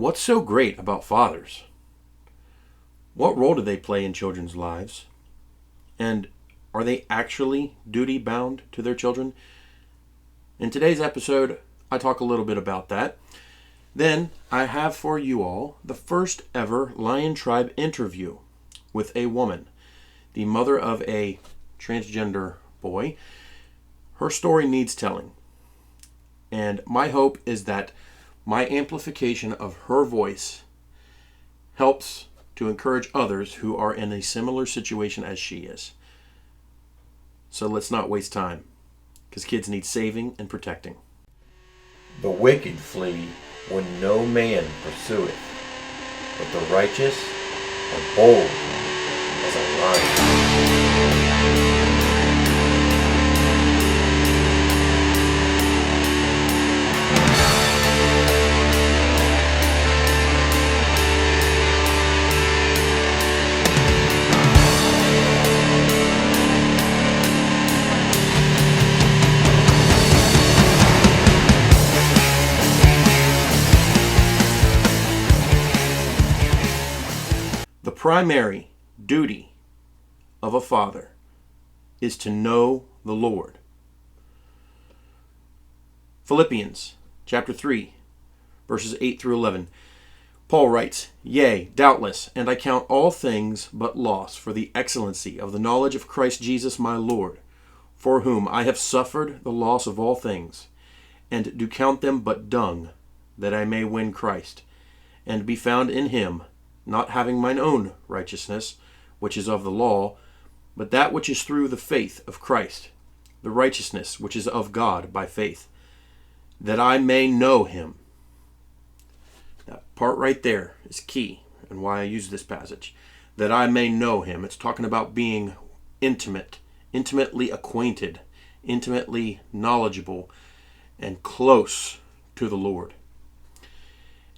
What's so great about fathers? What role do they play in children's lives? And are they actually duty bound to their children? In today's episode, I talk a little bit about that. Then I have for you all the first ever Lion Tribe interview with a woman, the mother of a transgender boy. Her story needs telling. And my hope is that my amplification of her voice helps to encourage others who are in a similar situation as she is. So let's not waste time, because kids need saving and protecting. The wicked flee when no man pursueth, but the righteous are bold as a lion. The primary duty of a father is to know the Lord. Philippians chapter 3, verses 8 through 11. Paul writes, "Yea, doubtless, and I count all things but loss for the excellency of the knowledge of Christ Jesus my Lord, for whom I have suffered the loss of all things, and do count them but dung, that I may win Christ, and be found in him, not having mine own righteousness, which is of the law, but that which is through the faith of Christ, the righteousness which is of God by faith, that I may know him." That part right there is key and why I use this passage. That I may know him. It's talking about being intimate, intimately acquainted, intimately knowledgeable, and close to the Lord,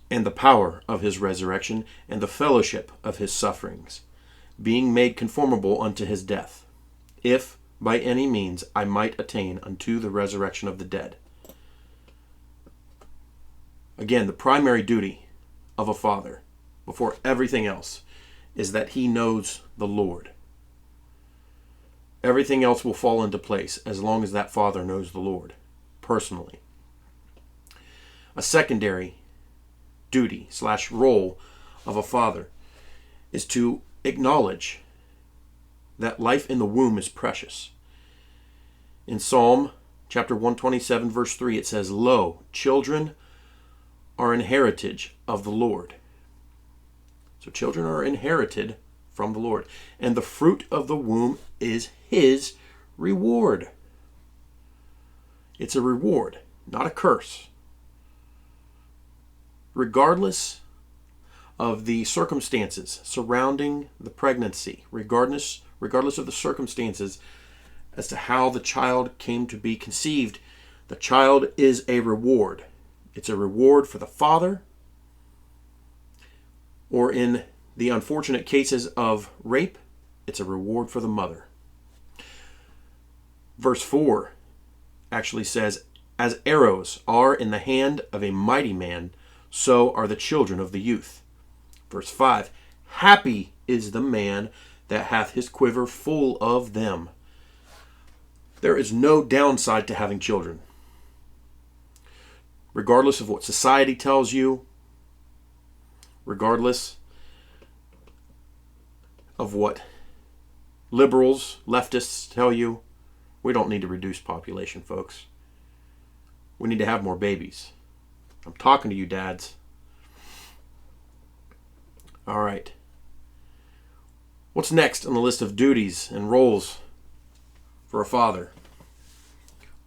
and the power of his resurrection, and the fellowship of his sufferings, being made conformable unto his death, if by any means I might attain unto the resurrection of the dead. Again, the primary duty of a father, before everything else, is that he knows the Lord. Everything else will fall into place as long as that father knows the Lord personally. A secondary duty / role of a father is to acknowledge that life in the womb is precious. In Psalm chapter 127 verse 3 it says, "Lo, children are an heritage of the Lord." So children are inherited from the Lord, and the fruit of the womb is his reward. It's a reward, not a curse. Regardless of the circumstances surrounding the pregnancy, regardless of the circumstances as to how the child came to be conceived, the child is a reward. It's a reward for the father, or in the unfortunate cases of rape, it's a reward for the mother. Verse 4 actually says, "As arrows are in the hand of a mighty man, so are the children of the youth." Verse 5, "Happy is the man that hath his quiver full of them." There is no downside to having children. Regardless of what society tells you, regardless of what liberals, leftists tell you, we don't need to reduce population, folks. We need to have more babies. I'm talking to you, dads. All right. What's next on the list of duties and roles for a father?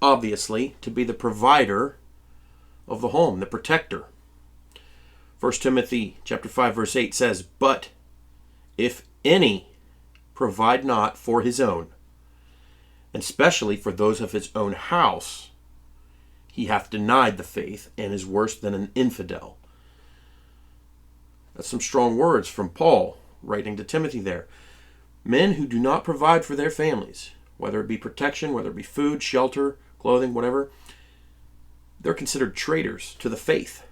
Obviously, to be the provider of the home, the protector. 1 Timothy chapter 5 verse 8 says, "But if any provide not for his own, and especially for those of his own house, he hath denied the faith and is worse than an infidel." That's some strong words from Paul writing to Timothy there. Men who do not provide for their families, whether it be protection, whether it be food, shelter, clothing, whatever, they're considered traitors to the faith.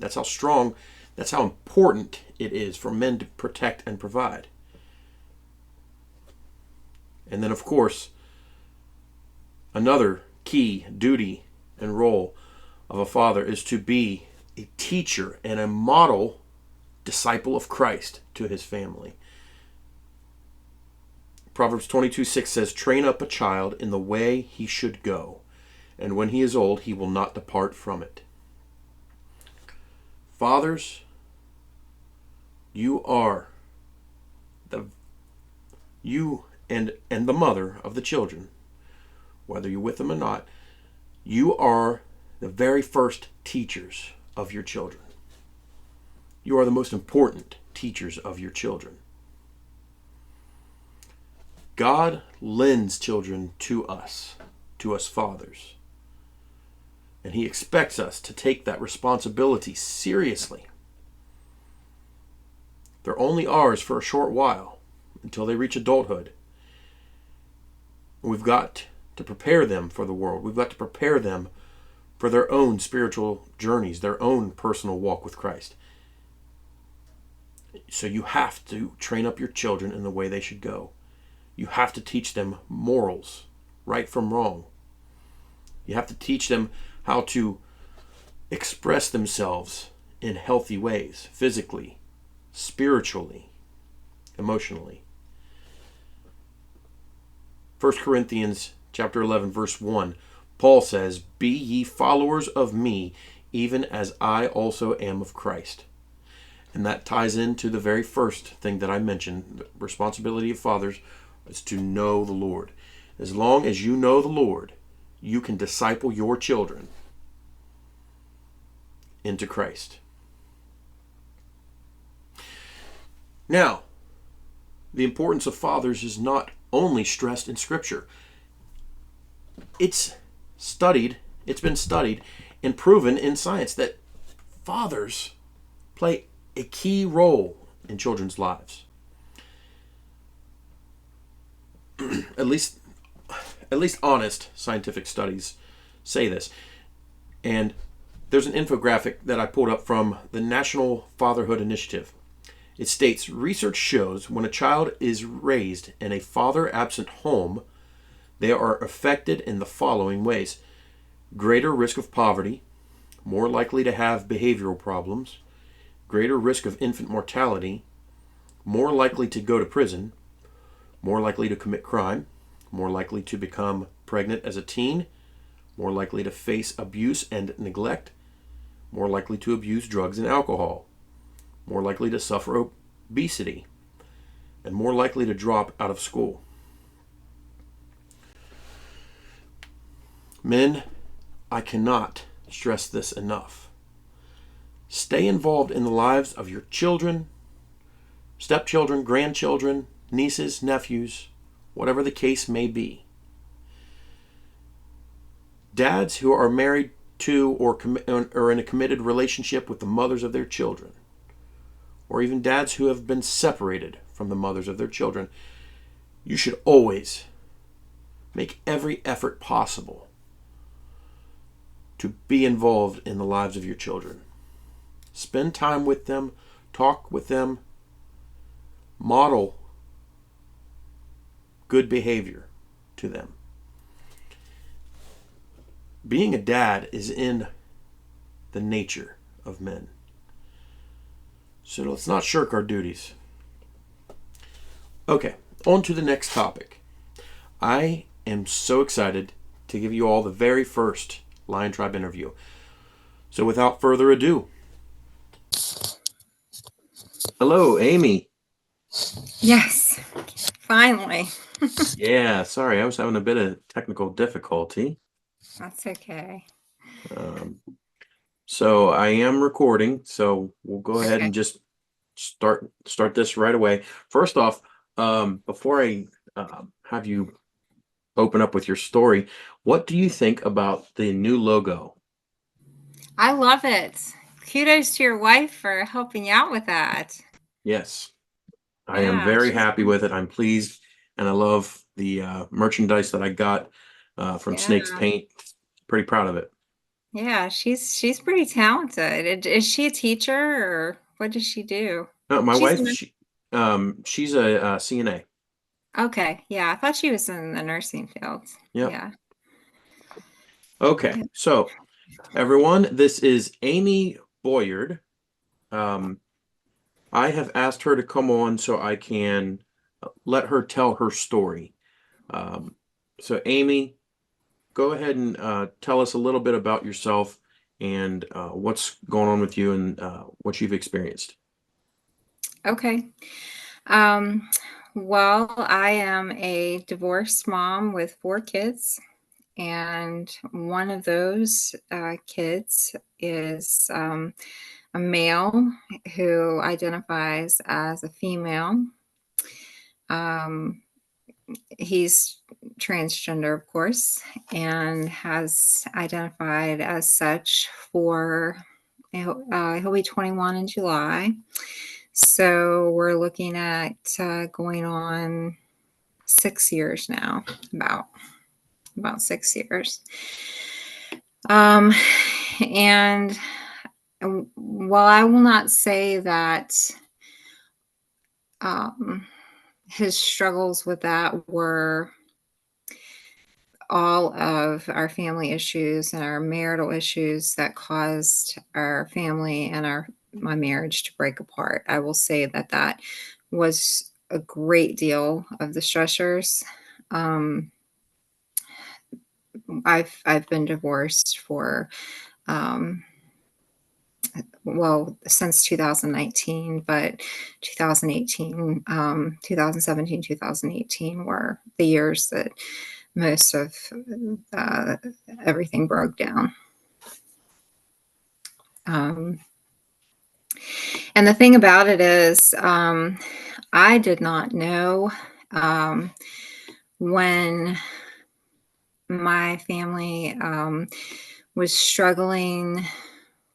That's how strong, that's how important it is for men to protect and provide. And then, of course, another key duty and role of a father is to be a teacher and a model disciple of Christ to his family. Proverbs 22:6 says, "Train up a child in the way he should go, and when he is old, he will not depart from it." Fathers, you are you and the mother of the children, whether you're with them or not. You are the very first teachers of your children. You are the most important teachers of your children. God lends children to us fathers. And he expects us to take that responsibility seriously. They're only ours for a short while until they reach adulthood. We've got to prepare them for the world. We've got to prepare them for their own spiritual journeys, their own personal walk with Christ. So you have to train up your children in the way they should go. You have to teach them morals, right from wrong. You have to teach them how to express themselves in healthy ways, physically, spiritually, emotionally. 1 Corinthians chapter 11, verse 1, Paul says, "Be ye followers of me, even as I also am of Christ." And that ties into the very first thing that I mentioned. The responsibility of fathers is to know the Lord. As long as you know the Lord, you can disciple your children into Christ. Now, the importance of fathers is not only stressed in Scripture. It's been studied and proven in science that fathers play a key role in children's lives. At least honest scientific studies say this. And there's an infographic that I pulled up from the National Fatherhood Initiative. It states, research shows when a child is raised in a father-absent home, they are affected in the following ways: greater risk of poverty, more likely to have behavioral problems, greater risk of infant mortality, more likely to go to prison, more likely to commit crime, more likely to become pregnant as a teen, more likely to face abuse and neglect, more likely to abuse drugs and alcohol, more likely to suffer obesity, and more likely to drop out of school. Men, I cannot stress this enough. Stay involved in the lives of your children, stepchildren, grandchildren, nieces, nephews, whatever the case may be. Dads who are married to or in a committed relationship with the mothers of their children, or even dads who have been separated from the mothers of their children, you should always make every effort possible to be involved in the lives of your children. Spend time with them, talk with them, model good behavior to them. Being a dad is in the nature of men. So let's not shirk our duties. Okay, on to the next topic. I am so excited to give you all the very first Lion Tribe interview. So without further ado, hello, Amy. Yes, finally. Yeah, sorry, I was having a bit of technical difficulty. That's okay. So I am recording, so we'll go ahead Okay. and just start this right away. First off, before I have you open up with your story, what do you think about the new logo? I love it. Kudos to your wife for helping you out with that. Yes, I am Yeah, very she's happy with it. I'm pleased, and I love the merchandise that I got from yeah. Snakes Paint. Pretty proud of it. Yeah, she's pretty talented. Is she a teacher or what does she do? My She's wife, in she's a CNA. okay. Yeah, I thought she was in the nursing field. Yep. Yeah. Okay. Yeah. So, everyone, this is Amy Boyard. Um, I have asked her to come on so I can let her tell her story. Um, so, Amy, go ahead and tell us a little bit about yourself and what's going on with you and what you've experienced. Okay. Um, well, I am a divorced mom with 4 kids, and one of those kids is a male who identifies as a female. Um, he's transgender, of course, and has identified as such for, he'll be 21 in July. So we're looking at going on 6 years now, about 6 years. Um, and while I will not say that his struggles with that were all of our family issues and our marital issues that caused our family and my marriage to break apart, I will say that that was a great deal of the stressors. Um, I've been divorced for um, well, since 2019, but 2018, 2017, 2018 were the years that most of uh, everything broke down. Um, and the thing about it is, I did not know when my family was struggling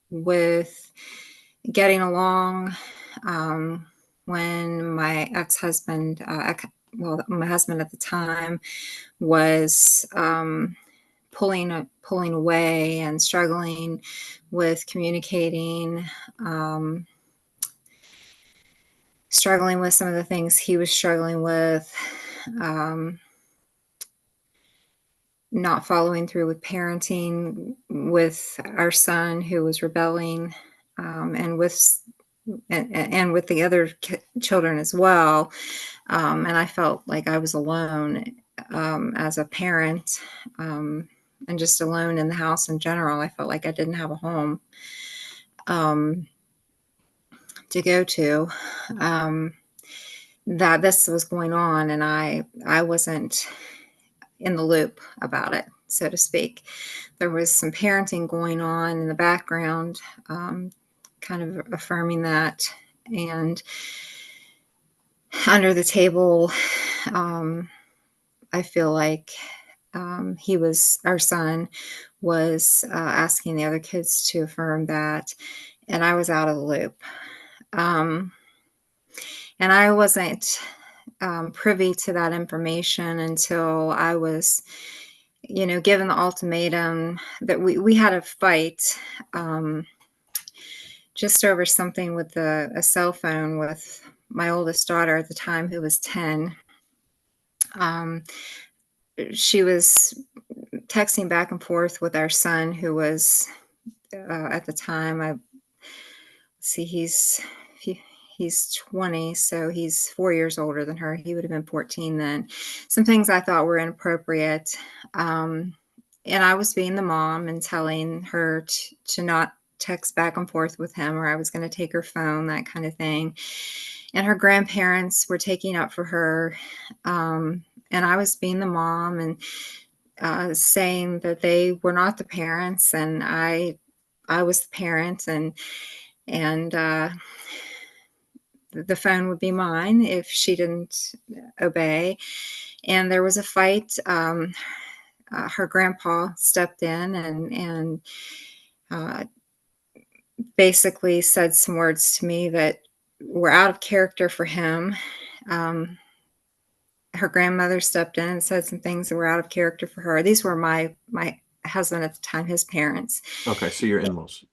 with getting along, when my ex-husband, well, my husband at the time, was pulling away and struggling with communicating, struggling with some of the things he was struggling with, um, not following through with parenting with our son who was rebelling, and with the other children as well. And I felt like I was alone as a parent, and just alone in the house in general. I felt like I didn't have a home um, to go to. That this was going on, and I wasn't in the loop about it, so to speak. There was some parenting going on in the background, kind of affirming that, and under the table, I feel like our son was asking the other kids to affirm that, and I was out of the loop. Um, and I wasn't privy to that information until I was, given the ultimatum that we had a fight just over something with a cell phone with my oldest daughter at the time, who was 10. Um, she was texting back and forth with our son, who was at the time, see, he's 20, so he's 4 years older than her. He would have been 14 then. Some things I thought were inappropriate. And I was being the mom and telling her to not text back and forth with him, or I was going to take her phone, that kind of thing. And her grandparents were taking up for her. And I was being the mom and saying that they were not the parents, and I was the parent, and the phone would be mine if she didn't obey. And there was a fight. Her grandpa stepped in and uh, basically said some words to me that were out of character for him. Her grandmother stepped in and said some things that were out of character for her. These were my husband at the time, his parents. Okay, so your in-laws.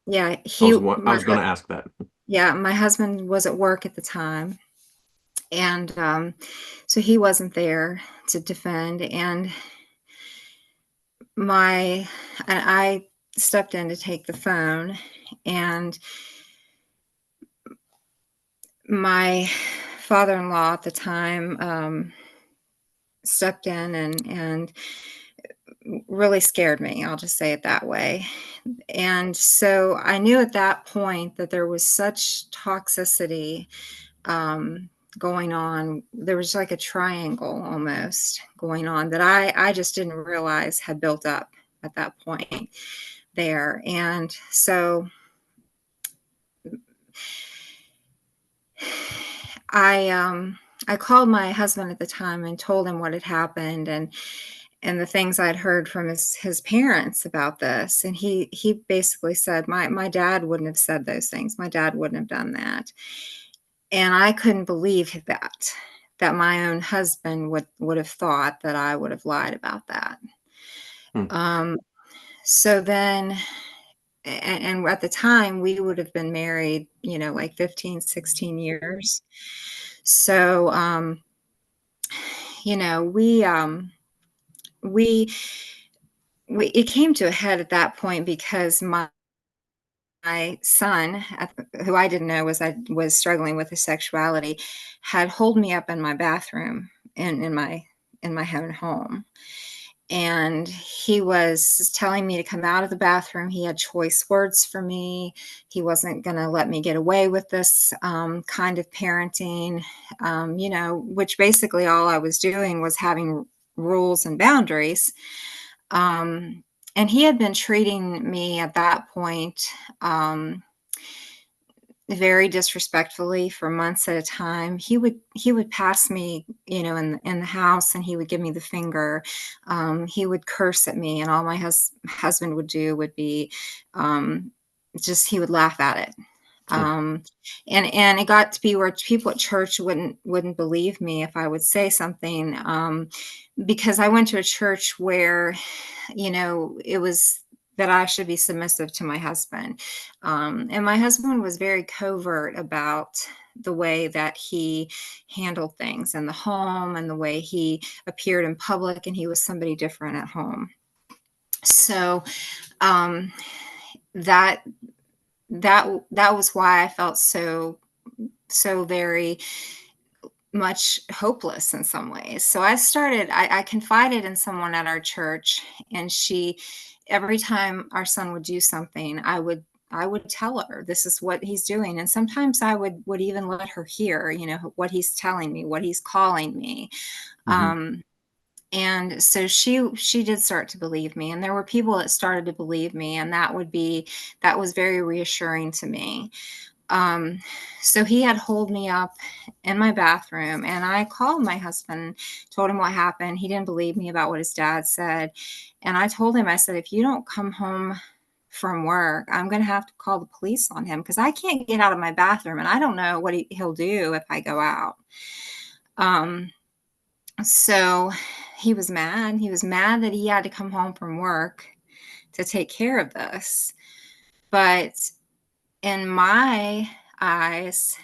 Yeah, I was going to ask that. yeah, my husband was at work at the time, and so he wasn't there to defend. And I stepped in to take the phone, and my father-in-law at the time stepped in and really scared me. I'll just say it that way. And so I knew at that point that there was such toxicity um, going on. There was like a triangle almost going on that I just didn't realize had built up at that point there. And so I called my husband at the time and told him what had happened, and the things I'd heard from his parents about this. And he basically said, my dad wouldn't have said those things. My dad wouldn't have done that. And I couldn't believe that my own husband would have thought that I would have lied about that. Hmm. So then, and at the time we would have been married, like 15, 16 years. So, we it came to a head at that point because my son, who I didn't know was struggling with his sexuality, had holed me up in my bathroom in my own home. And he was telling me to come out of the bathroom. He had choice words for me. He wasn't going to let me get away with this kind of parenting, which basically all I was doing was having rules and boundaries. And he had been treating me at that point very disrespectfully for months at a time. He would pass me, in the house, and he would give me the finger. He would curse at me, and all my husband would do would be just he would laugh at it. And it got to be where people at church wouldn't believe me if I would say something, because I went to a church where, it was that I should be submissive to my husband. And my husband was very covert about the way that he handled things in the home and the way he appeared in public, and he was somebody different at home. So that was why I felt so very much hopeless in some ways. So I confided in someone at our church, and every time our son would do something, I would tell her, this is what he's doing. And sometimes I would even let her hear, what he's telling me, what he's calling me. Mm-hmm. And so she did start to believe me, and there were people that started to believe me, and that was very reassuring to me. So he had holed me up in my bathroom, and I called my husband, told him what happened. He didn't believe me about what his dad said. And I told him, I said, if you don't come home from work, I'm going to have to call the police on him, because I can't get out of my bathroom, and I don't know what he'll do if I go out. So he was mad. He was mad that he had to come home from work to take care of this. But in my eyes,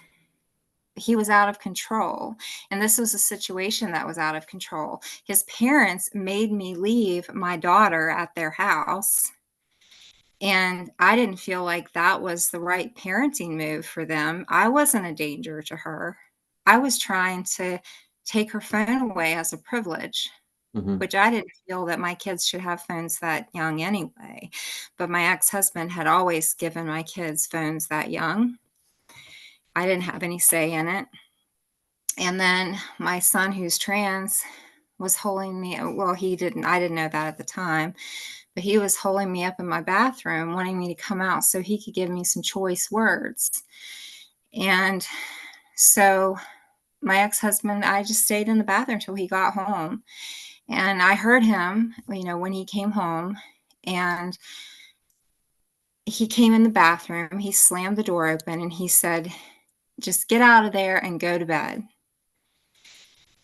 he was out of control. And this was a situation that was out of control. His parents made me leave my daughter at their house. And I didn't feel like that was the right parenting move for them. I wasn't a danger to her. I was trying to take her phone away as a privilege. Mm-hmm. Which I didn't feel that my kids should have phones that young anyway. But my ex-husband had always given my kids phones that young. I didn't have any say in it. And then my son, who's trans, was holding me. Well, I didn't know that at the time, but he was holding me up in my bathroom, wanting me to come out so he could give me some choice words. And so my ex-husband, I just stayed in the bathroom until he got home. And I heard him, when he came home, and he came in the bathroom, he slammed the door open, and he said, just get out of there and go to bed.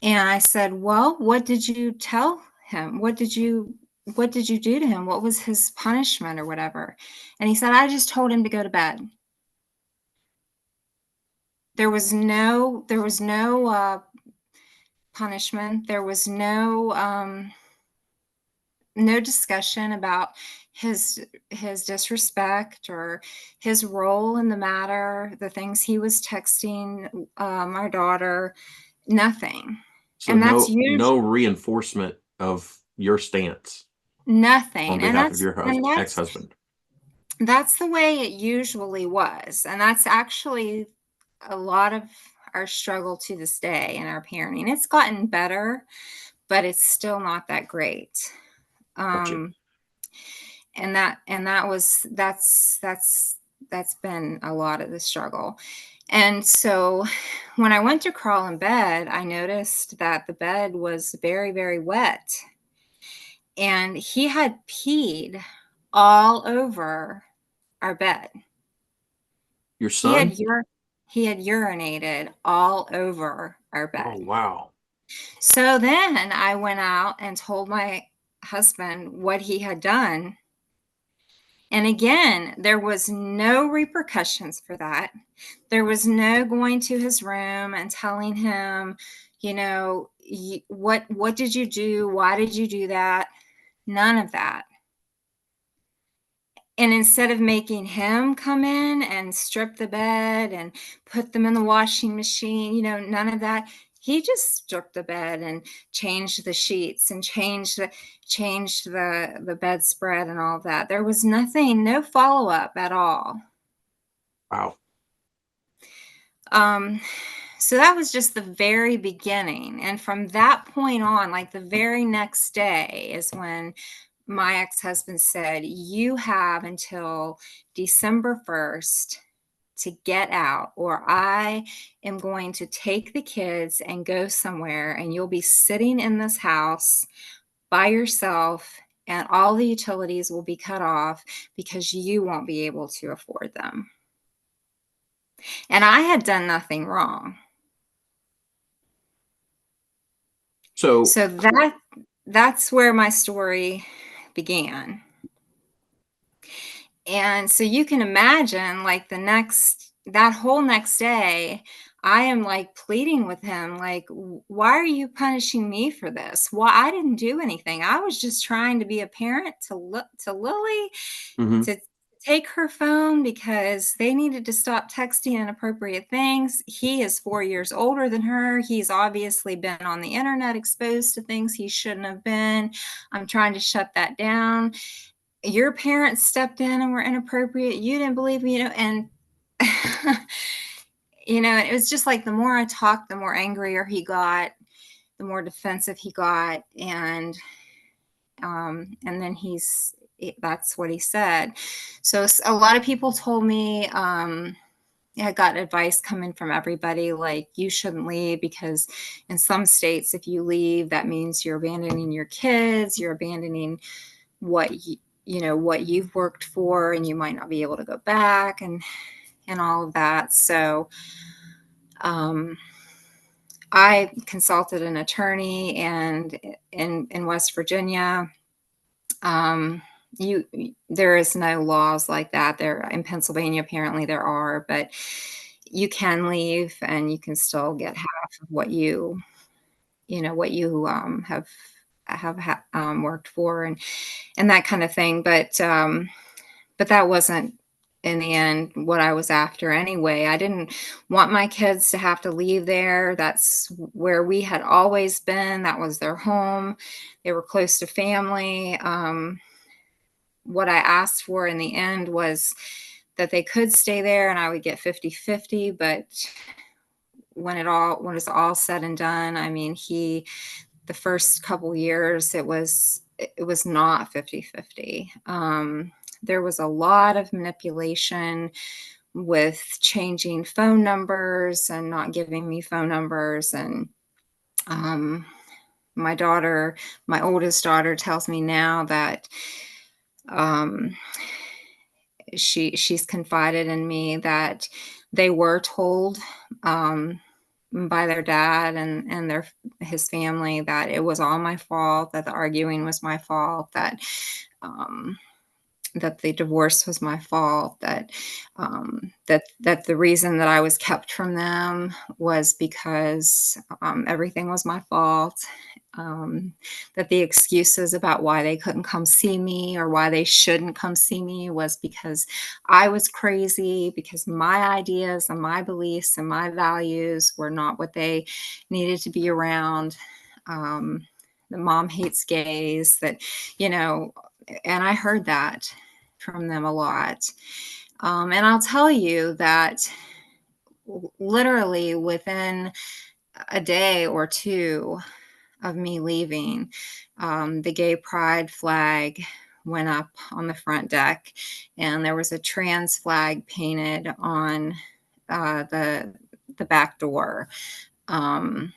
And I said, well, what did you tell him? What did you what did you do to him? What was his punishment or whatever? And he said, I just told him to go to bed. There was no punishment. There was no discussion about his disrespect or his role in the matter, the things he was texting our daughter, nothing. So And that's no reinforcement of your stance on nothing. And behalf of your ex-husband. that's the way it usually was. And that's actually a lot of our struggle to this day in our parenting. It's gotten better, but it's still not that great. Gotcha. And that's been a lot of the struggle. And so when I went to crawl in bed, I noticed that the bed was very, very wet. And he had peed all over our bed. Your son? He had urinated all over our bed. Oh, wow. So then I went out and told my husband what he had done. And again, there was no repercussions for that. There was no going to his room and telling him, what did you do? Why did you do that? None of that. And instead of making him come in and strip the bed and put them in the washing machine, none of that. He just stripped the bed and changed the sheets and changed the bedspread and all of that. There was nothing, no follow-up at all. Wow. So that was just the very beginning. And from that point on, like the very next day is when my ex-husband said, you have until December 1st to get out, or I am going to take the kids and go somewhere, and you'll be sitting in this house by yourself, and all the utilities will be cut off because you won't be able to afford them. And I had done nothing wrong. So that's where my story began. And so you can imagine, like, that whole next day, I am like pleading with him, like, why are you punishing me for this? Well, I didn't do anything. I was just trying to be a parent to Lily, to take her phone because they needed to stop texting inappropriate things. He is 4 years older than her. He's obviously been on the internet exposed to things he shouldn't have been. I'm trying to shut that down. Your parents stepped in and were inappropriate. You didn't believe me, and it was just like the more I talked, the more angrier he got, the more defensive he got. And then that's what he said. So a lot of people told me, I got advice coming from everybody, like, you shouldn't leave because in some states, if you leave, that means you're abandoning your kids, you're abandoning what you've worked for, and you might not be able to go back and all of that. So I consulted an attorney, and in West Virginia, there is no laws like that. There in Pennsylvania, apparently there are, but you can leave and you can still get half of what you have worked for and that kind of thing. But that wasn't in the end what I was after anyway. I didn't want my kids to have to leave there. That's where we had always been. That was their home. They were close to family. What I asked for in the end was that they could stay there and I would get 50-50. But when it's all said and done, I mean, the first couple years, it was not 50-50. There was a lot of manipulation with changing phone numbers and not giving me phone numbers. And my oldest daughter tells me now that she's confided in me that they were told by their dad and his family, that it was all my fault, that the arguing was my fault, um, that the divorce was my fault, that the reason that I was kept from them was because everything was my fault. That the excuses about why they couldn't come see me or why they shouldn't come see me was because I was crazy, because my ideas and my beliefs and my values were not what they needed to be around. The mom hates gays, that, you know, and I heard that from them a lot. And I'll tell you that literally within a day or two of me leaving, the gay pride flag went up on the front deck, and there was a trans flag painted on the back door. And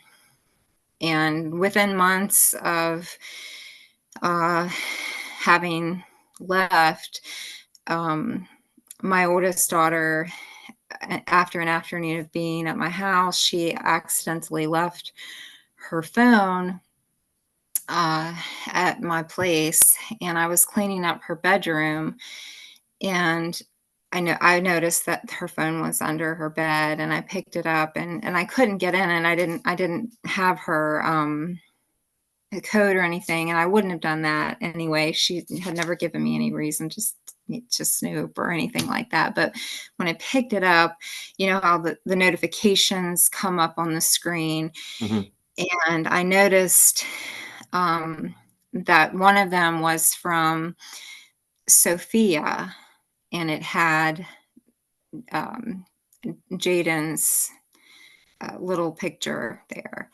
within months of having left, my oldest daughter, after an afternoon of being at my house, she accidentally left her phone at my place, and I was cleaning up her bedroom, and I noticed that her phone was under her bed, and I picked it up, and I couldn't get in, and I didn't have her code or anything, and I wouldn't have done that anyway. She had never given me any reason just to snoop or anything like that. But when I picked it up, you know how the notifications come up on the screen, and I noticed that one of them was from Sophia, and it had Jaden's little picture there.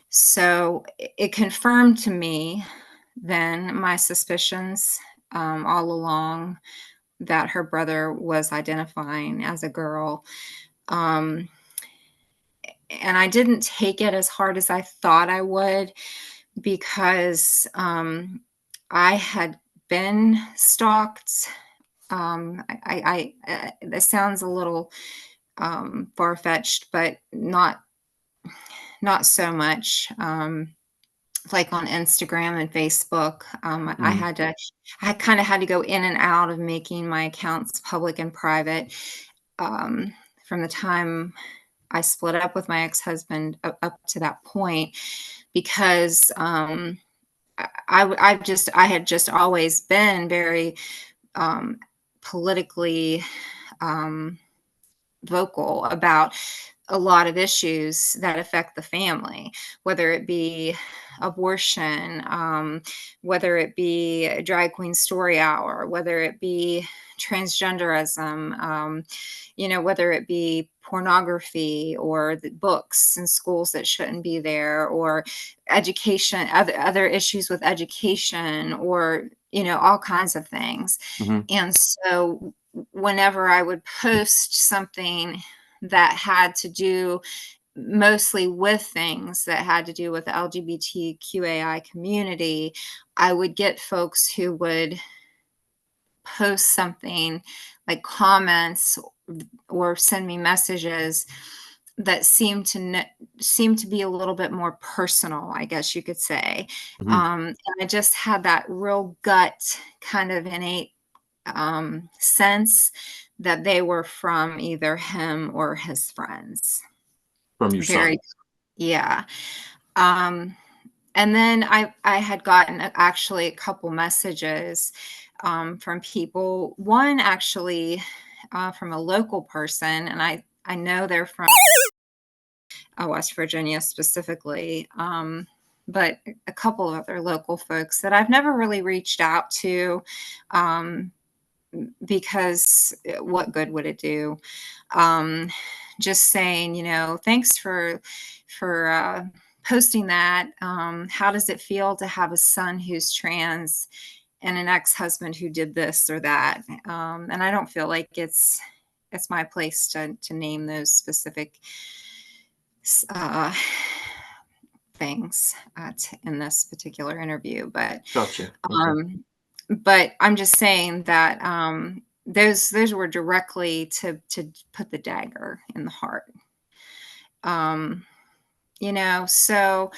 So it confirmed to me then my suspicions all along that her brother was identifying as a girl. And I didn't take it as hard as I thought I would, because I had been stalked. This sounds a little far-fetched, but not so much. Like on Instagram and Facebook, I kind of had to go in and out of making my accounts public and private from the time I split up with my ex-husband up to that point, because I had just always been very politically vocal about a lot of issues that affect the family, whether it be abortion, whether it be a drag queen story hour, whether it be transgenderism, whether it be pornography or the books in schools that shouldn't be there, or education, other issues with education, or, all kinds of things. And so whenever I would post something that had to do mostly with things that had to do with the LGBTQAI community, I would get folks who would post something like comments or send me messages that seemed to be a little bit more personal, I guess you could say. And I just had that real gut kind of innate sense that they were from either him or his friends. From your son. Yeah. And then I had gotten actually a couple messages from people. One actually from a local person, and I know they're from West Virginia specifically, but a couple of other local folks that I've never really reached out to, because what good would it do? Just saying, thanks for posting that. How does it feel to have a son who's trans and an ex-husband who did this or that? And I don't feel like it's my place to name those specific things in this particular interview, but Gotcha. Okay. But I'm just saying that those were directly to put the dagger in the heart. So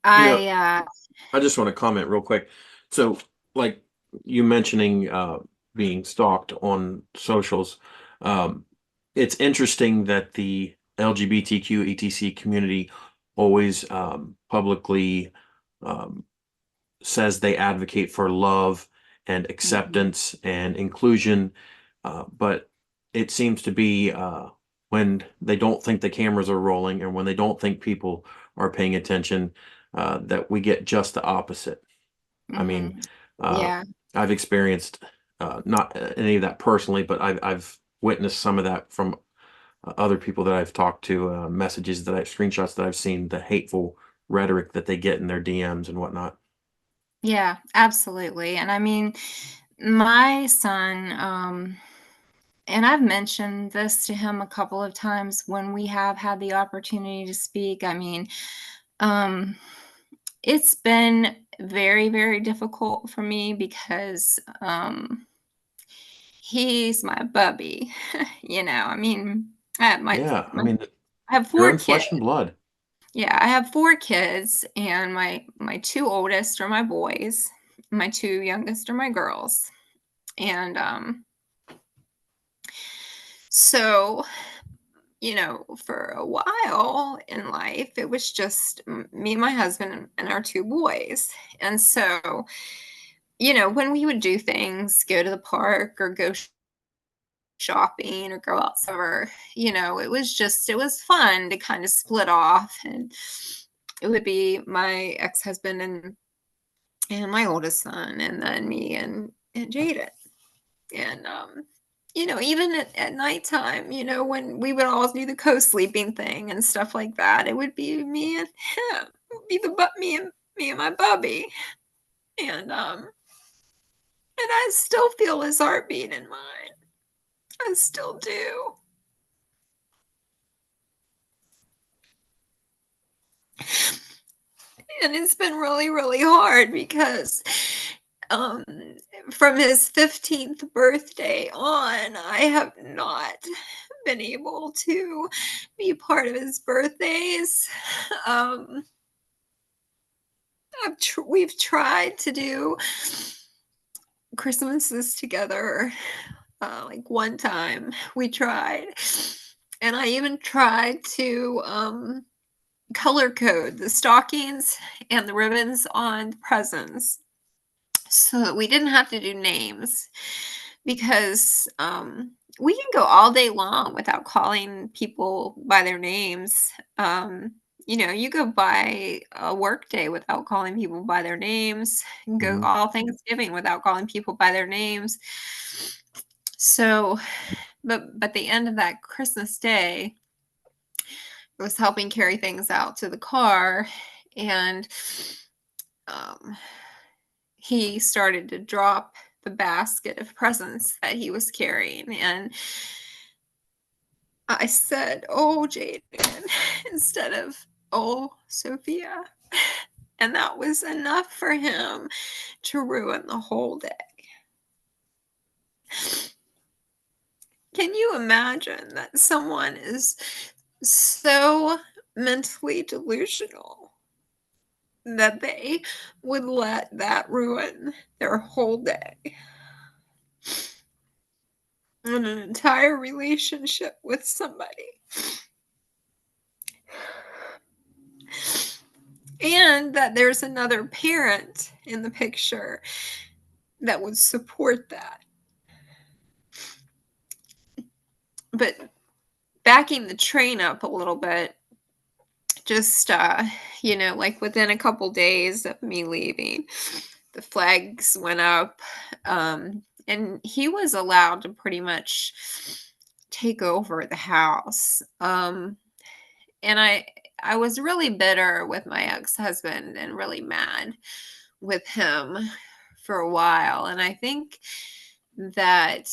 You know, I, I just want to comment real quick. So, like you mentioning being stalked on socials, um, it's interesting that the LGBTQ ETC community always publicly um, says they advocate for love and Mhm. acceptance and inclusion, but it seems to be when they don't think the cameras are rolling and when they don't think people are paying attention, that we get just the opposite. I mean, Mhm. uh, Yeah. I've experienced not any of that personally, but I've witnessed some of that from other people that I've talked to, messages that screenshots that I've seen, the hateful rhetoric that they get in their DMs and whatnot. Yeah, absolutely. And I mean, my son, and I've mentioned this to him a couple of times when we have had the opportunity to speak. I mean, um, it's been very, very difficult for me because he's my bubby. I mean, Yeah, I mean, I have your four own kids. flesh and blood. Yeah, I have 4 kids, and my 2 oldest are my boys. My 2 youngest are my girls. And, so, for a while in life, it was just me and my husband and our 2 boys. And so, when we would do things, go to the park or go shopping or go out somewhere, it was fun to kind of split off. And it would be my ex-husband and my oldest son, and then me and Jaden. And even at nighttime, when we would always do the co-sleeping thing and stuff like that, it would be me and him. It would be me and my bubby. And I still feel his heartbeat in mine. I still do. And it's been really, really hard because um from his 15th birthday on, I have not been able to be part of his birthdays. Um we've tried to do Christmases together. Like one time we tried, and I even tried to color code the stockings and the ribbons on the presents so that we didn't have to do names, because we can go all day long without calling people by their names. You go by a work day without calling people by their names, and go Mhm. all Thanksgiving without calling people by their names. So, but the end of that Christmas day, I was helping carry things out to the car, and um, he started to drop the basket of presents that he was carrying. And I said, "Oh, Jaden," instead of, "Oh, Sophia." And that was enough for him to ruin the whole day. Can you imagine that someone is so mentally delusional that they would let that ruin their whole day and an entire relationship with somebody? And that there's another parent in the picture that would support that. But backing the train up a little bit, just like within a couple days of me leaving, the flags went up, and he was allowed to pretty much take over the house. And I was really bitter with my ex-husband and really mad with him for a while. And I think that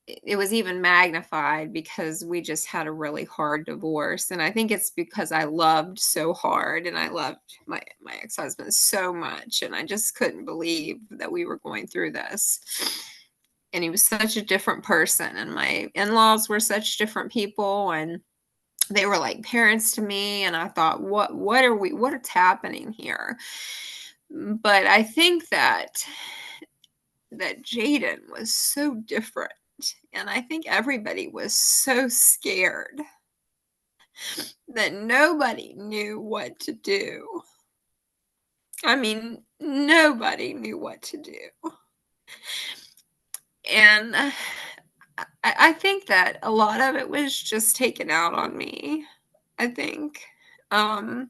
it was even magnified because we just had a really hard divorce. And I think it's because I loved so hard, and I loved my ex-husband so much, and I just couldn't believe that we were going through this. And he was such a different person, and my in-laws were such different people. And they were like parents to me, and I thought, what's happening here? But I think that Jaden was so different, and I think everybody was so scared that nobody knew what to do. I mean, nobody knew what to do. And I think that a lot of it was just taken out on me, I think. Um,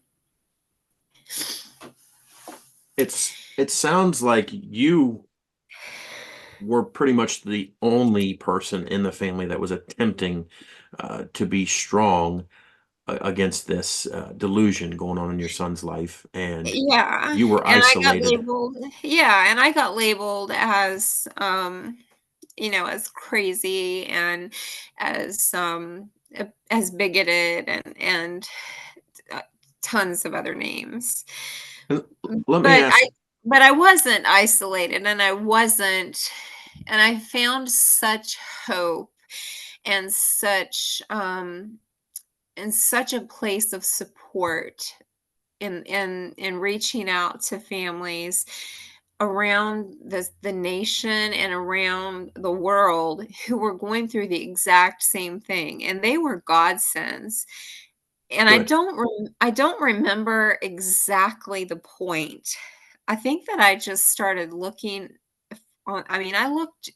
It sounds like you were pretty much the only person in the family that was attempting to be strong against this delusion going on in your son's life, and yeah, you were and I got isolated. labeled, yeah, and I got labeled as, as crazy and as, as bigoted and uh, tons of other names. And let me But ask. I wasn't isolated, and I found such hope and such a place of support in reaching out to families around the nation and around the world who were going through the exact same thing, and they were godsends. And Good. I don't remember exactly the point. I think that I just started looking I looked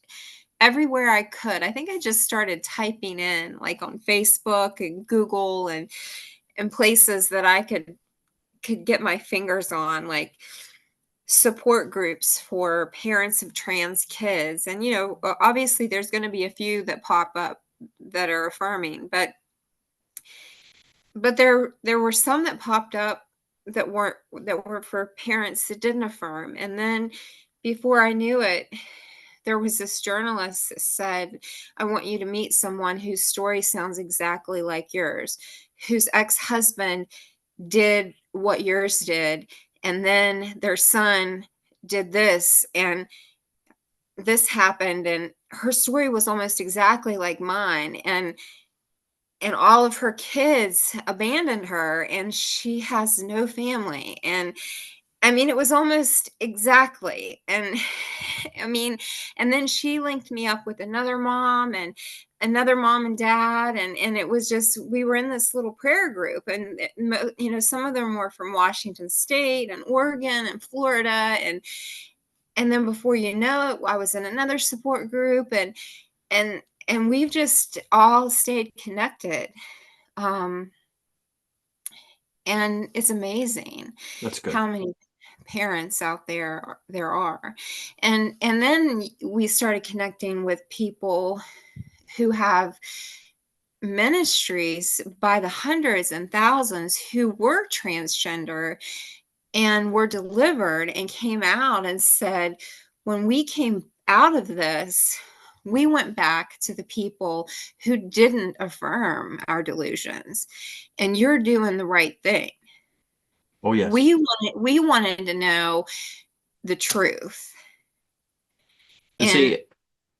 everywhere I could. I think I just started typing in, like, on Facebook and Google and places that I could get my fingers on, like support groups for parents of trans kids. And, obviously there's going to be a few that pop up that are affirming, but there were some that popped up that were for parents that didn't affirm. And then before I knew it, there was this journalist that said, I want you to meet someone whose story sounds exactly like yours, whose ex-husband did what yours did, and then their son did this, and this happened, and her story was almost exactly like mine, and all of her kids abandoned her, and she has no family. And I mean, it was almost exactly. And I mean, and then she linked me up with another mom and another mom and dad. And it was just, we were in this little prayer group, and, some of them were from Washington State and Oregon and Florida. And then before you know it, I was in another support group, and, and we've just all stayed connected. Um, and it's amazing That's good. how many parents out there are. And then we started connecting with people who have ministries by the hundreds and thousands who were transgender and were delivered and came out and said, when we came out of this, we went back to the people who didn't affirm our delusions, and you're doing the right thing. Oh yes. We wanted to know the truth. And see,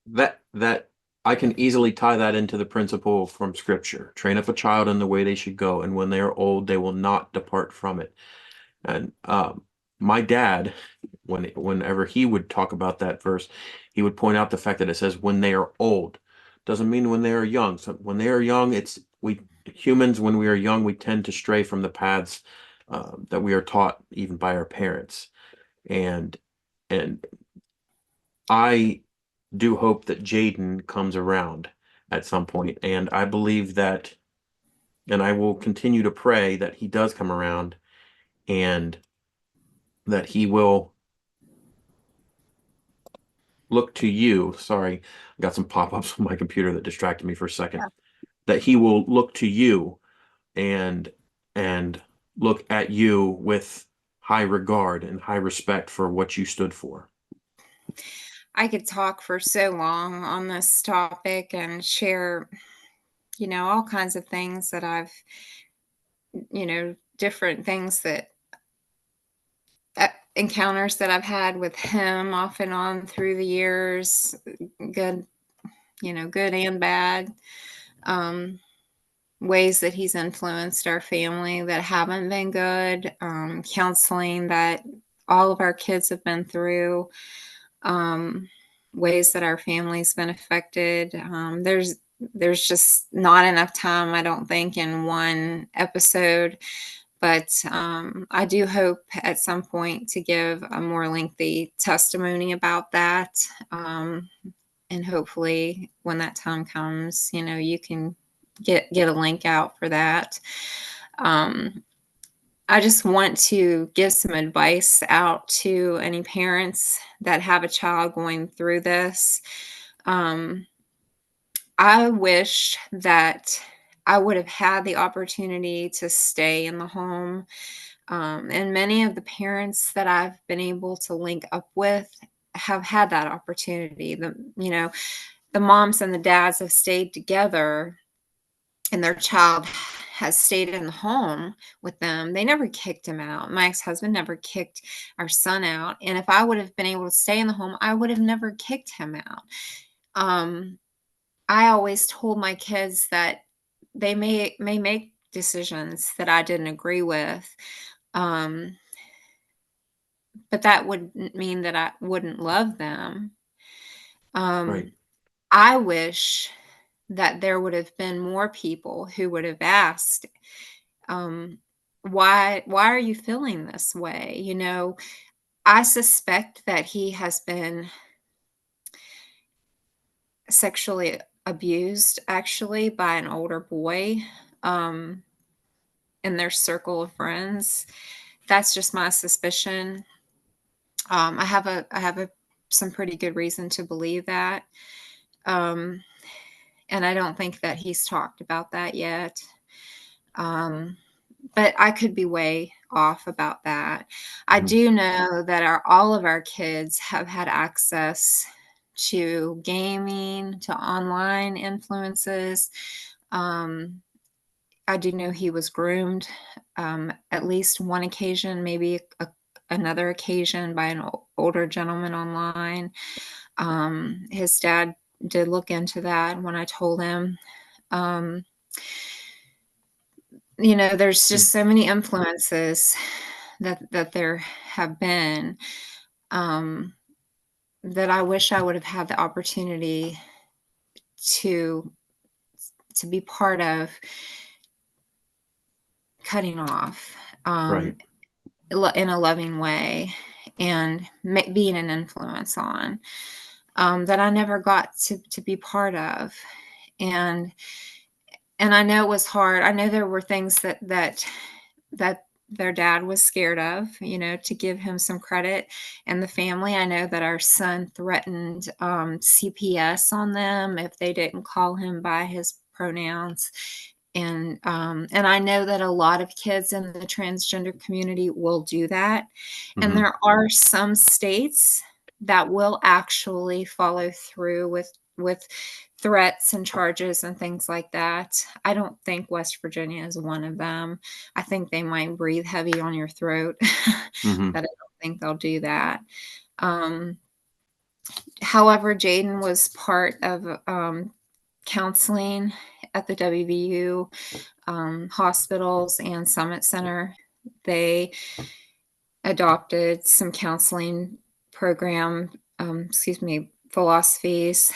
that I can easily tie that into the principle from Scripture: train up a child in the way they should go, and when they are old, they will not depart from it. And my dad, whenever he would talk about that verse, he would point out the fact that it says when they are old. Doesn't mean when they are young. So when they are young, it's we humans, when we are young, we tend to stray from the paths that we are taught even by our parents. And and I do hope that Jaden comes around at some point, and I believe that, and I will continue to pray that he does come around, and that he will look to you. Sorry, I got some pop-ups on my computer that distracted me for a second. Yeah. That he will look to you and look at you with high regard and high respect for what you stood for. I could talk for so long on this topic and share, all kinds of things that I've, different things that encounters that I've had with him off and on through the years, good, good and bad. Um, ways that he's influenced our family that haven't been good, counseling that all of our kids have been through, ways that our family's been affected. There's just not enough time, I don't think, in one episode. But I do hope at some point to give a more lengthy testimony about that. And hopefully when that time comes, you can get a link out for that. I just want to give some advice out to any parents that have a child going through this. I wish that I would have had the opportunity to stay in the home. And many of the parents that I've been able to link up with have had that opportunity. The moms and the dads have stayed together and their child has stayed in the home with them. They never kicked him out. My ex-husband never kicked our son out. And if I would have been able to stay in the home, I would have never kicked him out. I always told my kids that they may make decisions that I didn't agree with. But that wouldn't mean that I wouldn't love them. Right. I wish that there would have been more people who would have asked, why are you feeling this way? I suspect that he has been sexually abused actually by an older boy in their circle of friends. That's just my suspicion. I have some pretty good reason to believe that. And I don't think that he's talked about that yet. But I could be way off about that. I do know that all of our kids have had access to gaming, to online influences. I do know he was groomed at least one occasion, maybe another occasion by an older gentleman online. His dad did look into that when I told him. There's just so many influences that there have been that I wish I would have had the opportunity to be part of cutting off Right. in a loving way and being an influence on that I never got to be part of. And I know it was hard. I know there were things that their dad was scared of, to give him some credit, and the family. I know that our son threatened CPS on them if they didn't call him by his pronouns. And I know that a lot of kids in the transgender community will do that. And there are some states that will actually follow through with threats and charges and things like that. I don't think West Virginia is one of them. I think they might breathe heavy on your throat, but I don't think they'll do that. However, Jaden was part of counseling at the WVU hospitals and Summit Center. They adopted some counseling program, philosophies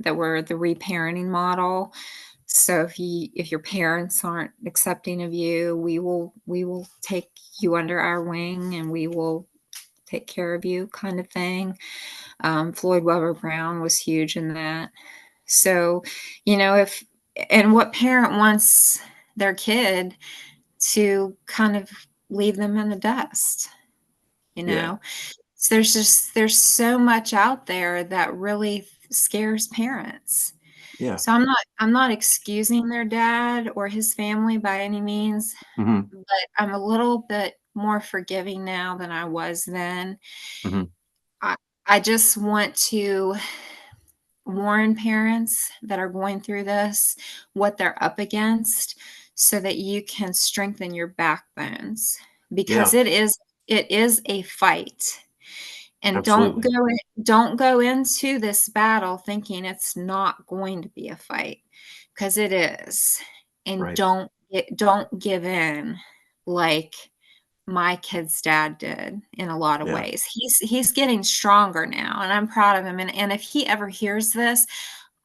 that were the reparenting model. So if your parents aren't accepting of you, we will take you under our wing and we will take care of you, kind of thing. Floyd Weber Brown was huge in that. So, what parent wants their kid to kind of leave them in the dust, Yeah. So there's so much out there that really scares parents. Yeah. So I'm not excusing their dad or his family by any means, but I'm a little bit more forgiving now than I was then. I just want to warn parents that are going through this what they're up against so that you can strengthen your backbones, because Yeah. it is a fight. And Absolutely. don't go into this battle thinking it's not going to be a fight, because it is. and Right. don't give in like my kid's dad did in a lot of Yeah. ways. He's getting stronger now, and I'm proud of him. And if he ever hears this,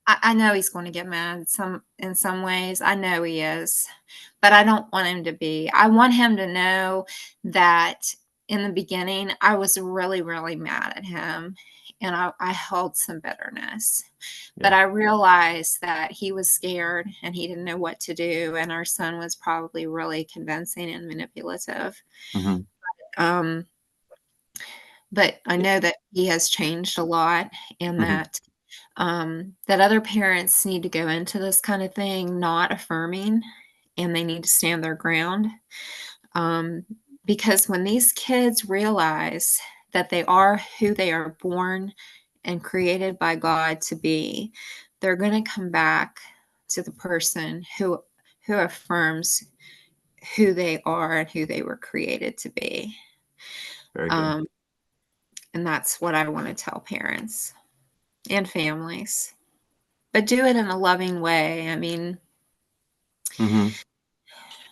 I know he's going to get mad in some ways. I know he is, but I don't want him to be. I want him to know that in the beginning, I was really, really mad at him, and I held some bitterness. But Yeah. I realized that he was scared and he didn't know what to do, and our son was probably really convincing and manipulative. Hmm. Um, but I know that he has changed a lot, and Hmm. that other parents need to go into this kind of thing not affirming, and they need to stand their ground. Um, because when these kids realize that they are who they are born and created by God to be, they're going to come back to the person who affirms who they are and who they were created to be. Very good. Um, and that's what I want to tell parents and families. But do it in a loving way. I mean, Hmm.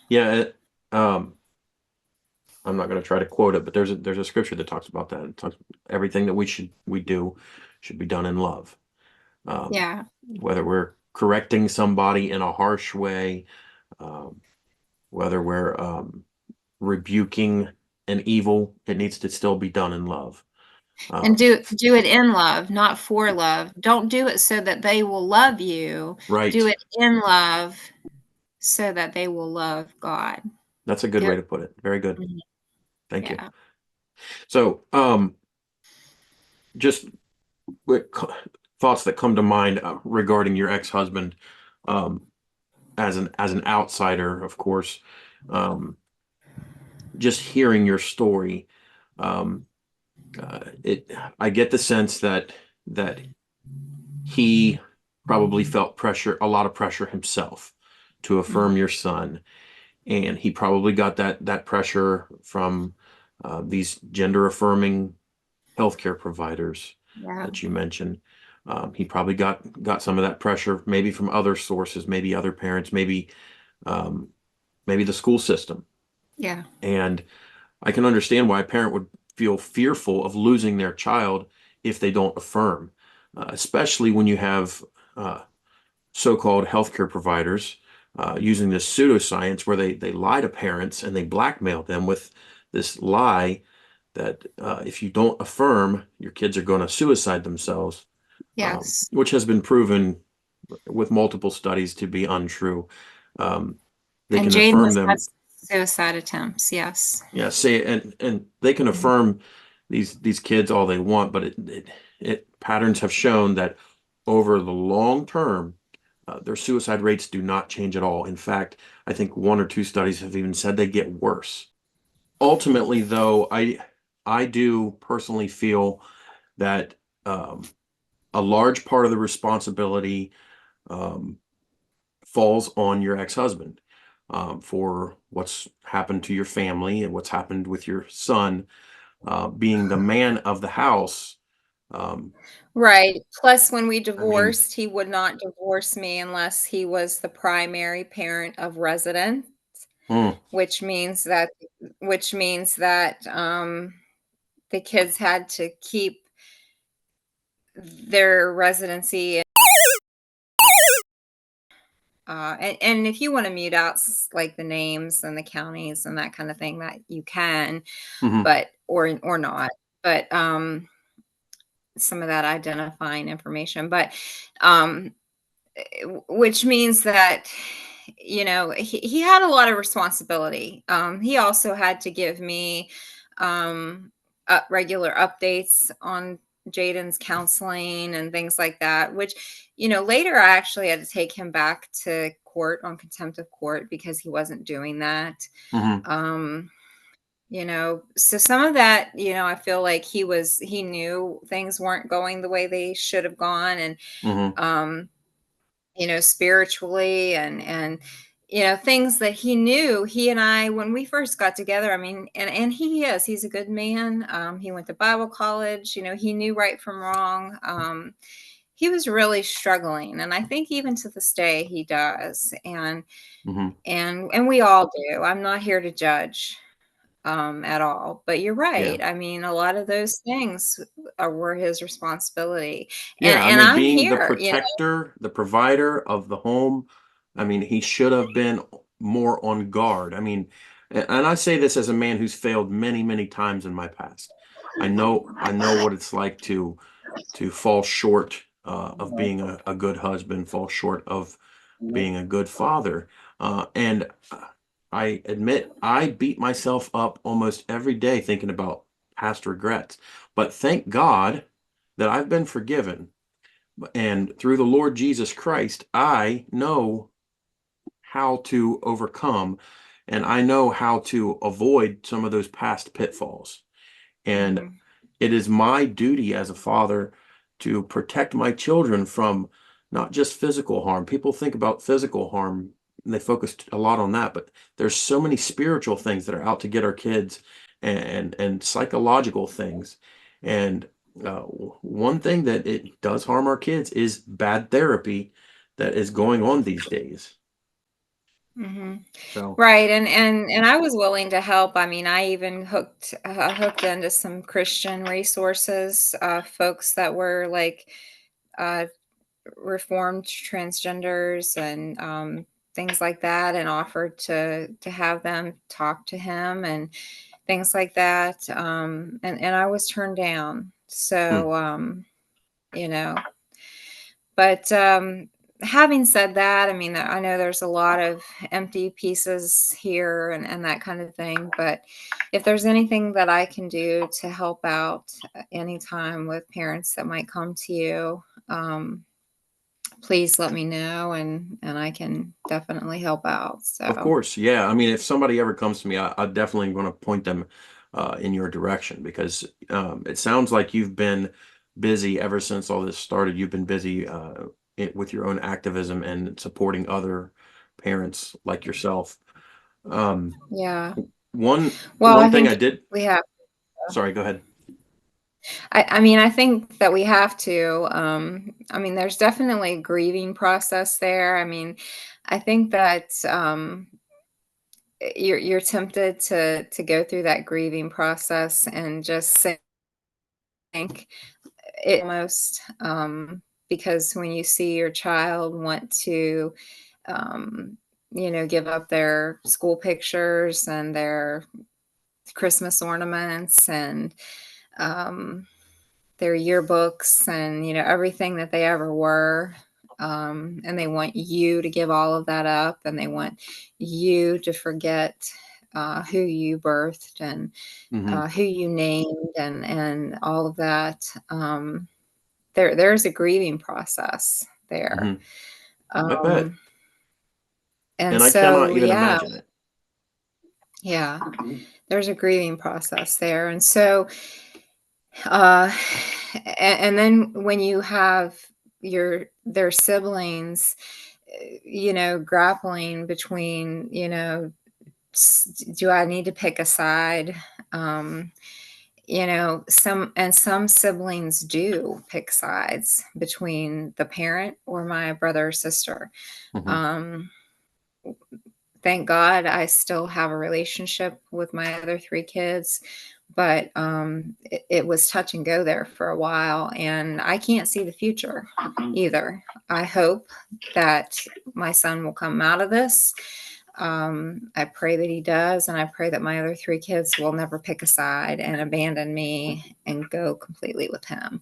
Yeah. I'm not going to try to quote it, but there's a scripture that talks about that. It talks everything that we do should be done in love. Um, yeah. whether we're correcting somebody in a harsh way, um, whether we're rebuking an evil, it needs to still be done in love. And Um, do it in love, not for love. Don't do it so that they will love you. Do right. it in love so that they will love God. That's a good Do way it. to put it. Very good. Mhm. Thank you. Yeah. So, just quick thoughts that come to mind regarding your ex-husband, um, as an outsider, of course. Um, just hearing your story, um, it I get the sense that he probably felt pressure, a lot of pressure himself to Mhm. affirm your son, and he probably got that pressure from these gender affirming healthcare providers Yeah. that you mentioned. He probably got some of that pressure, maybe from other sources, maybe other parents, um, maybe the school system. Yeah. And I can understand why a parent would feel fearful of losing their child if they don't affirm, especially when you have uh, so-called healthcare providers using this pseudoscience where they lie to parents and they blackmail them with this lie that if you don't affirm, your kids are going to suicide themselves, Yes. which has been proven with multiple studies to be untrue. Um, they And can Jaden affirm has had them, suicide attempts. Yes. yeah, say, and they can Mhm. affirm these kids all they want, but it patterns have shown that over the long term, their suicide rates do not change at all. In fact, I think one or two studies have even said they get worse. Ultimately, though, I do personally feel that a large part of the responsibility um, falls on your ex-husband for what's happened to your family and what's happened with your son, being the man of the house. Um, Right. Plus, when we I mean, divorced, he would not divorce me unless he was the primary parent of residence, mm, which means that which means that the kids had to keep their residency. And if you want to mute out like the names and the counties and that kind of thing, that you can, mhm, but or not. But some of that identifying information, but um, which means that he had a lot of responsibility. He also had to give me um, regular updates on Jaden's counseling and things like that, which later I actually had to take him back to court on contempt of court because he wasn't doing that. mhm, um, so some of that, I feel like he knew things weren't going the way they should have gone, and mhm, um spiritually, and things that he knew. He and I, when we first got together, I mean, and he's a good man. He went to Bible college. He knew right from wrong. he was really struggling, and I think even to this day he does. Hmm. And we all do. I'm not here to judge at all, but you're Yeah. right. I mean, a lot of those things were his responsibility, Yeah, I and mean, I'm being the here, protector, the provider of the home, I mean, he should have been more on guard. I mean, and I say this as a man who's failed many, many times in my past. I know what it's like to fall short of being a good husband, fall short of being a good father. And I admit I beat myself up almost every day thinking about past regrets. But thank God that I've been forgiven. And through the Lord Jesus Christ, I know how to overcome and I know how to avoid some of those past pitfalls. And Mhm. it is my duty as a father to protect my children from not just physical harm. People think about physical harm and they focus a lot on that, but there's so many spiritual things that are out to get our kids and psychological things. And one thing that it does harm our kids is bad therapy that is going on these days. Mhm. So, Right, and I was willing to help. I mean, I even hooked into some Christian resources, folks that were like uh, reformed transgenders and things like that, and offered to have them talk to him and things like that. And I was turned down. hmm, So you know, but having said that, I mean, I know there's a lot of empty pieces here and that kind of thing. But if there's anything that I can do to help out anytime with parents that might come to you, please let me know, and I can definitely help out. of So, course, yeah. I mean, if somebody ever comes to me, I definitely want to point them in your direction because it sounds like you've been busy ever since all this started. You've been busy with your own activism and supporting other parents like yourself. Um, yeah. one Well, one I thing think I did. we have. Sorry, go ahead. I mean, I think that we have to. I mean, there's definitely a grieving process there. I mean, I think that you're tempted to go through that grieving process and just think it almost because when you see your child want to, um, give up their school pictures and their Christmas ornaments and um, their yearbooks and everything that they ever were, and they want you to give all of that up, and they want you to forget who you birthed and Hmm. who you named and all of that. There's a grieving process there. Hmm. I bet, um, and and I cannot so even yeah, imagine it. yeah, there's a grieving process there. And so Uh, and then when you have their siblings, grappling between, do I need to pick a side? Um, some siblings do pick sides between the parent or my brother or sister. Hmm. Um, thank God I still have a relationship with my other three kids, but it was touch and go there for a while, and I can't see the future either. I hope that my son will come out of this. I pray that he does, and I pray that my other three kids will never pick a side and abandon me and go completely with him.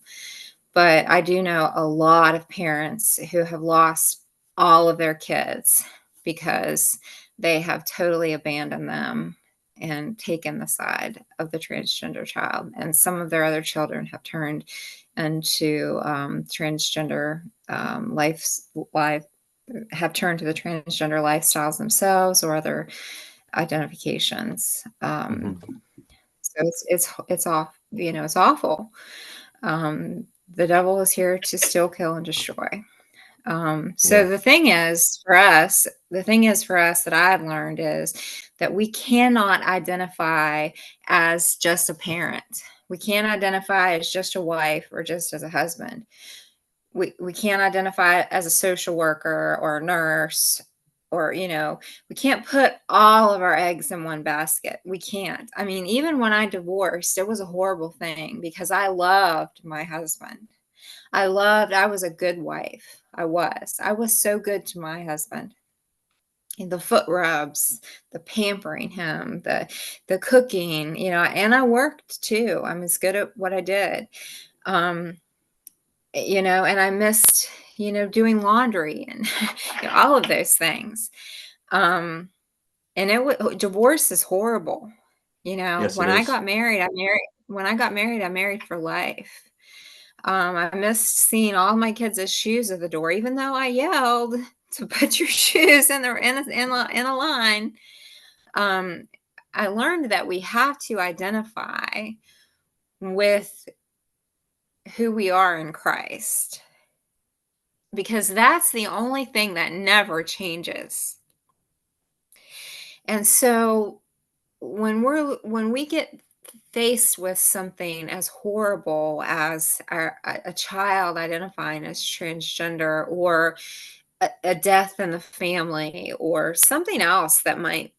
But I do know a lot of parents who have lost all of their kids because they have totally abandoned them and taken the side of the transgender child. And some of their other children have turned into transgender life have turned to the transgender lifestyles themselves or other identifications. Hmm. So it's off. It's awful. The devil is here to steal, kill, and destroy. So Yeah. the thing is for us that I've learned is that we cannot identify as just a parent. We can't identify as just a wife or just as a husband. we can't identify as a social worker or a nurse, or we can't put all of our eggs in one basket. We can't. I mean, even when I divorced, it was a horrible thing because I loved my husband. I was a good wife. I was so good to my husband. And the foot rubs, the pampering him, the cooking, and I worked too. I was good at what I did. Um, and I missed, doing laundry and all of those things. And divorce is horrible. Yes, it When I is. got married, I married for life. I missed seeing all my kids' shoes at the door, even though I yelled to put your shoes in a line. I learned that we have to identify with who we are in Christ, because that's the only thing that never changes. And so when we get faced with something as horrible as a child identifying as transgender, or a death in the family, or something else that might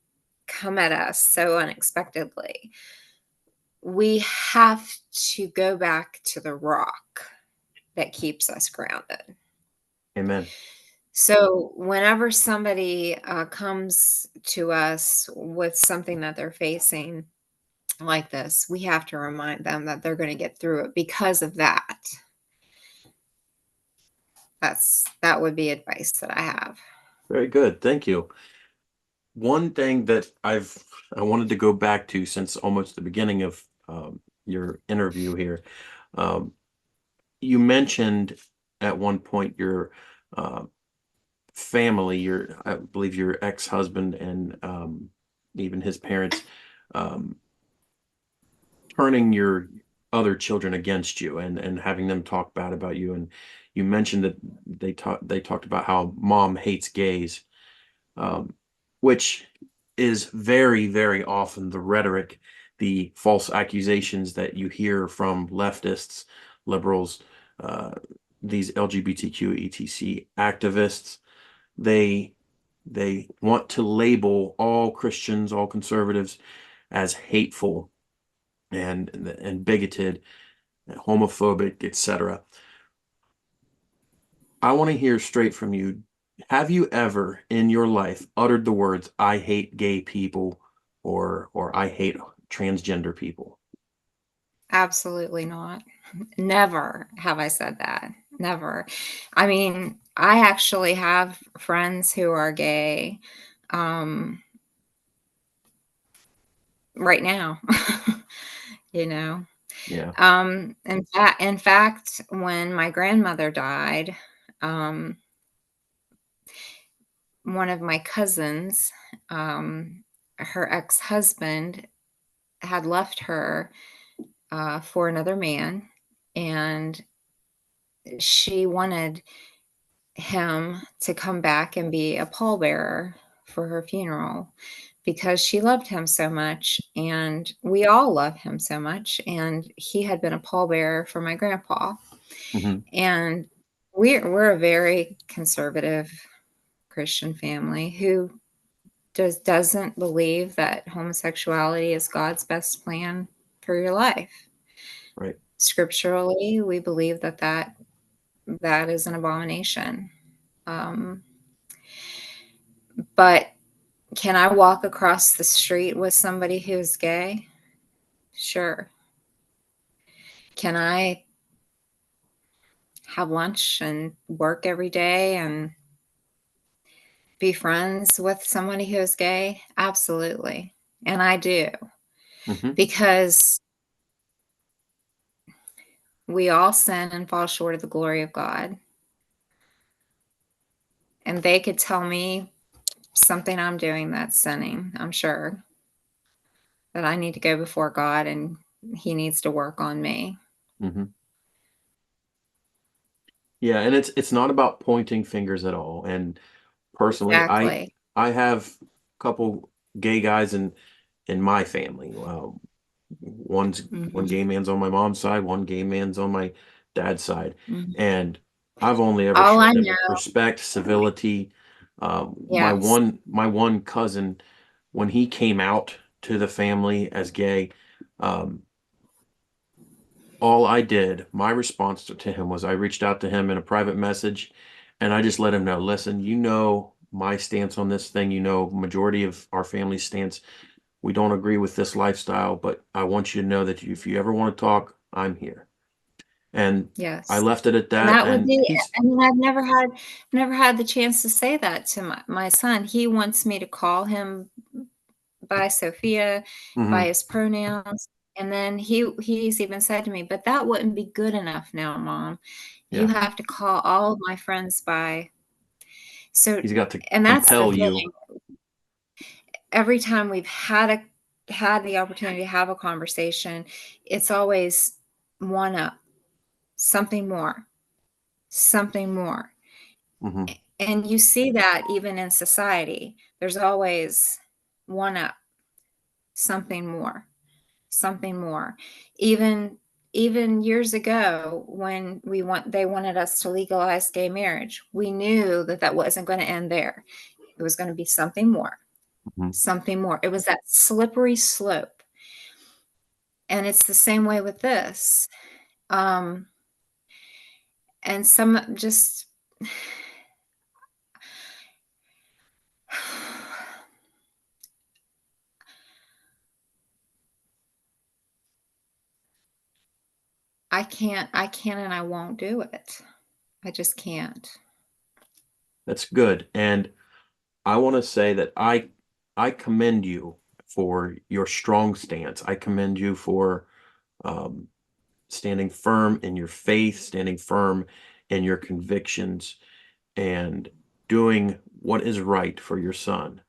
come at us so unexpectedly, we have to go back to the rock that keeps us grounded. Amen. So whenever somebody comes to us with something that they're facing like this, we have to remind them that they're going to get through it because of that. That would be advice that I have. Very good. Thank you. One thing that I wanted to go back to since almost the beginning of your interview here. You mentioned at one point your family, I believe your ex-husband and even his parents turning your other children against you and having them talk bad about you. And you mentioned that they talked about how mom hates gays, which is very, very often the rhetoric, the false accusations that you hear from leftists, liberals, these LGBTQ etc activists. They want to label all Christians, all conservatives, as hateful and bigoted, homophobic, etc. I want to hear straight from you. Have you ever in your life uttered the words, "I hate gay people," or "I hate transgender people"? Absolutely not. Never have I said that. Never. I mean, I actually have friends who are gay right now. you know. Yeah. In fact, when my grandmother died, um, one of my cousins, her ex-husband had left her for another man, and she wanted him to come back and be a pallbearer for her funeral because she loved him so much, and we all love him so much, and he had been a pallbearer for my grandpa. Mhm. And we're a very conservative Christian family who doesn't believe that homosexuality is God's best plan for your life. Right. Scripturally, we believe that is an abomination. But can I walk across the street with somebody who's gay? Sure. Can I have lunch and work every day and be friends with somebody who is gay? Absolutely. And I do. Mhm. Because we all sin and fall short of the glory of God. And they could tell me something I'm doing that's sinning, I'm sure, that I need to go before God and he needs to work on me. Mhm. Yeah, and it's not about pointing fingers at all. And personally, Exactly. I have a couple gay guys in my family. One Mhm. gay man's on my mom's side, one gay man's on my dad's side, Mhm. and I've only ever All I shown them know, respect, civility. My yes, one cousin, when he came out to the family as gay, um, all I did, my response to him was I reached out to him in a private message, and I just let him know, listen, you know my stance on this thing. You know, majority of our family's stance. We don't agree with this lifestyle, but I want you to know that if you ever want to talk, I'm here. And I yes. left it at And that. that would And be, he's I mean, I've never had the chance to say that to my son. He wants me to call him by Sophia, by mhm, his pronouns. And then he's even said to me, but that wouldn't be good enough now, Mom. You yeah, have to call all of my friends by. So, he's got to and that's the compel you. thing. Every time we've had the opportunity to have a conversation, it's always one up, something more, something more. Mhm, And you see that even in society. There's always one up, something more, something more. Even years ago when they wanted us to legalize gay marriage, we knew that that wasn't going to end there. It was going to be something more, mhm. something more. It was that slippery slope. And it's the same way with this. Um, and some just I can't and I won't do it. I just can't. That's good. And I want to say that I commend you for your strong stance. I commend you for um, standing firm in your faith, standing firm in your convictions, and doing what is right for your son.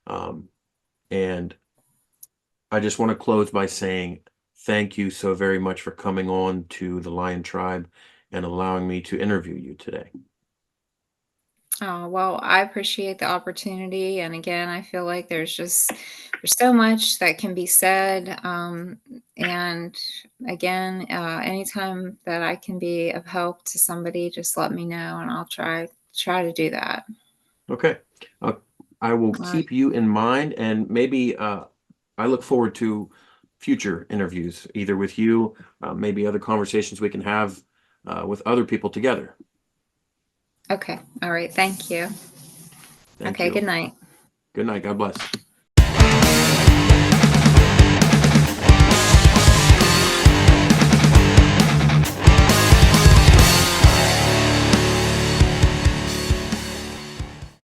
Um, and I just want to close by saying thank you so very much for coming on to the Lion Tribe and allowing me to interview you today. Oh, well, I appreciate the opportunity. And again, I feel like there's so much that can be said. And again, anytime that I can be of help to somebody, just let me know and I'll try to do that. Okay. Uh, I will All right. keep you in mind, and maybe I look forward to future interviews, either with you, maybe other conversations we can have with other people together. Okay. All right. Thank you. Thank Okay. Good you. night. Good night. God bless.